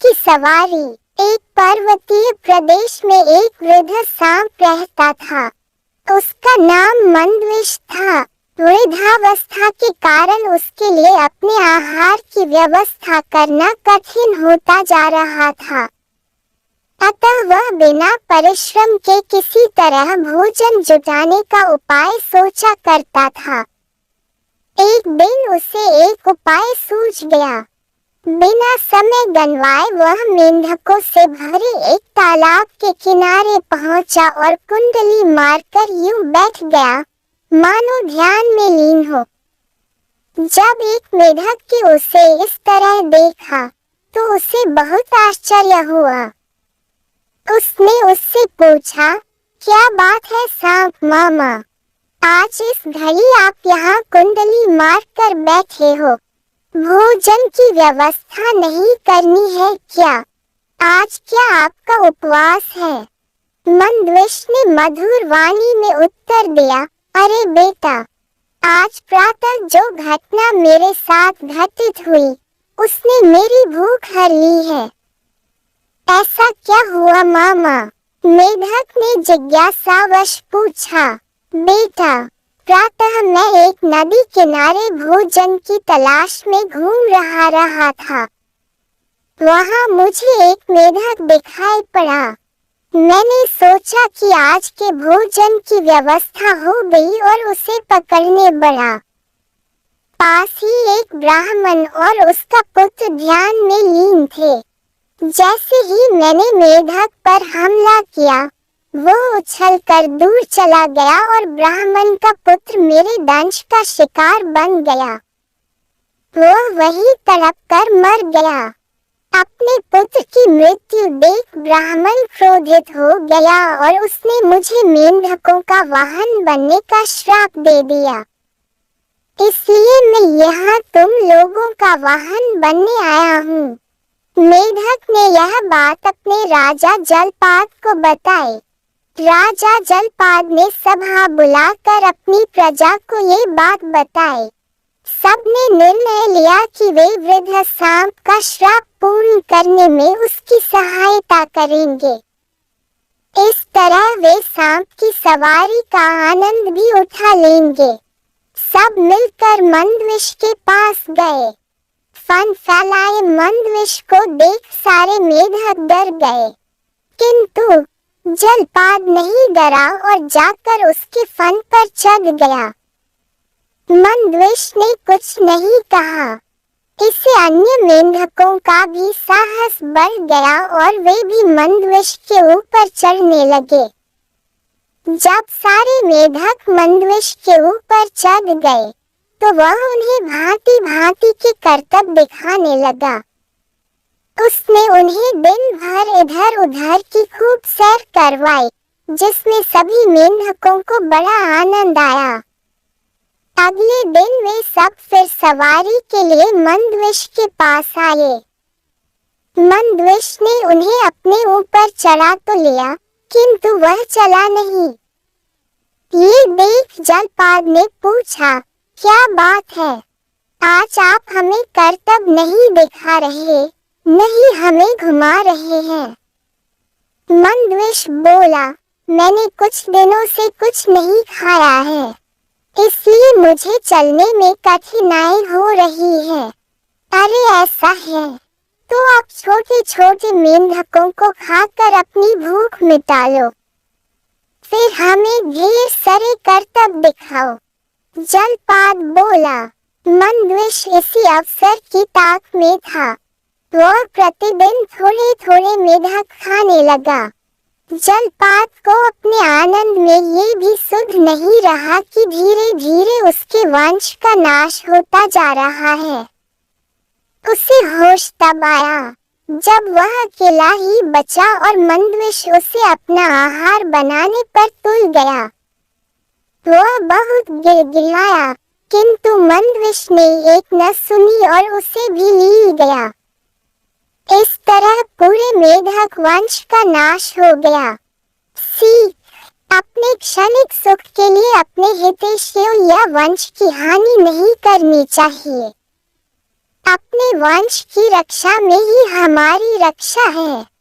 की सवारी। एक पर्वतीय प्रदेश में एक वृद्ध सांप रहता था। उसका नाम मंदविष था। वृद्धावस्था के कारण उसके लिए अपने आहार की व्यवस्था करना कठिन होता जा रहा था। अतः वह बिना परिश्रम के किसी तरह भोजन जुटाने का उपाय सोचा करता था। एक दिन उसे एक उपाय सूझ गया। बिना समय गंवाए वह मेंढकों से भरे एक तालाब के किनारे पहुंचा और कुंडली मारकर यूं बैठ गया मानो ध्यान में लीन हो। जब एक मेढक की उसे इस तरह देखा तो उसे बहुत आश्चर्य हुआ। उसने उससे पूछा, क्या बात है सांप मामा, आज इस घड़ी आप यहाँ कुंडली मार कर बैठे हो, भोजन की व्यवस्था नहीं करनी है क्या? आज क्या आपका उपवास है? मंदविष ने मधुर वाणी में उत्तर दिया, अरे बेटा, आज प्रातः जो घटना मेरे साथ घटित हुई उसने मेरी भूख हर ली है। ऐसा क्या हुआ मामा? मेढक ने जिज्ञासावश पूछा। बेटा, प्रातः मैं एक नदी किनारे भोजन की तलाश में घूम रहा था। वहां मुझे एक मेढक दिखाई पड़ा। मैंने सोचा कि आज के भोजन की व्यवस्था हो गई और उसे पकड़ने बढ़ा। पास ही एक ब्राह्मण और उसका पुत्र ध्यान में लीन थे। जैसे ही मैंने मेढक पर हमला किया, वो उछलकर दूर चला गया और ब्राह्मण का पुत्र मेरे दंश का शिकार बन गया। वो वहीं तड़प कर मर गया। अपने पुत्र की मृत्यु देख ब्राह्मण क्रोधित हो गया और उसने मुझे मेंढकों का वाहन बनने का श्राप दे दिया। इसलिए मैं यहाँ तुम लोगों का वाहन बनने आया हूँ। मेढक ने यह बात अपने राजा जलपाद को बताई। राजा जलपाद ने सभा बुलाकर अपनी प्रजा को ये बात बताई। सबने निर्णय लिया कि वे वृद्ध सांप का श्राप पूर्ण करने में उसकी सहायता करेंगे। इस तरह वे सांप की सवारी का आनंद भी उठा लेंगे। सब मिलकर मंदविष के पास गए। फन फैलाए मंदविष को देख सारे मेढक डर गए, किंतु जलपाद नहीं डरा और जाकर उसके फन पर चढ़ गया। मंदविष ने कुछ नहीं कहा। इससे अन्य मेंढकों का भी साहस बढ़ गया और वे भी मंदविष के ऊपर चढ़ने लगे। जब सारे मेढक मंदविष के ऊपर चढ़ गए तो वह उन्हें भांति भांति के करतब दिखाने लगा। उसने उन्हें दिन भर इधर उधर की खूब सैर करवाई, जिसमें सभी मेंढकों को बड़ा आनंद आया। अगले दिन वे सब फिर सवारी के लिए मंदविष के पास आए। मंदविष ने उन्हें अपने ऊपर चढ़ा तो लिया, किंतु वह चला नहीं। ये देख जलपाद ने पूछा, क्या बात है? आज आप हमें करतब नहीं दिखा रहे, नहीं हमें घुमा रहे हैं। मंदविष बोला, मैंने कुछ दिनों से कुछ नहीं खाया है, इसलिए मुझे चलने में कठिनाई हो रही है। अरे ऐसा है तो आप छोटे छोटे मेंढकों को खाकर अपनी भूख मिटा लो, फिर हमें ढेर सारे करतब दिखाओ। जलपाद बोला। मंदविष इसी अवसर की ताक में था। वह प्रतिदिन थोड़े थोड़े मेढक खाने लगा। जलपाद को अपने आनंद में ये भी सुध नहीं रहा कि धीरे धीरे उसके वंश का नाश होता जा रहा है। उसे होश तब आया जब वह अकेला ही बचा और मंदविष उसे अपना आहार बनाने पर तुल गया। वह बहुत गिड़गिड़ाया, किंतु मंदविष ने एक न सुनी और उसे भी ली गया। इस तरह पूरे मेढक वंश का नाश हो गया। सीख, अपने क्षणिक सुख के लिए अपने हितैषियों या वंश की हानि नहीं करनी चाहिए। अपने वंश की रक्षा में ही हमारी रक्षा है।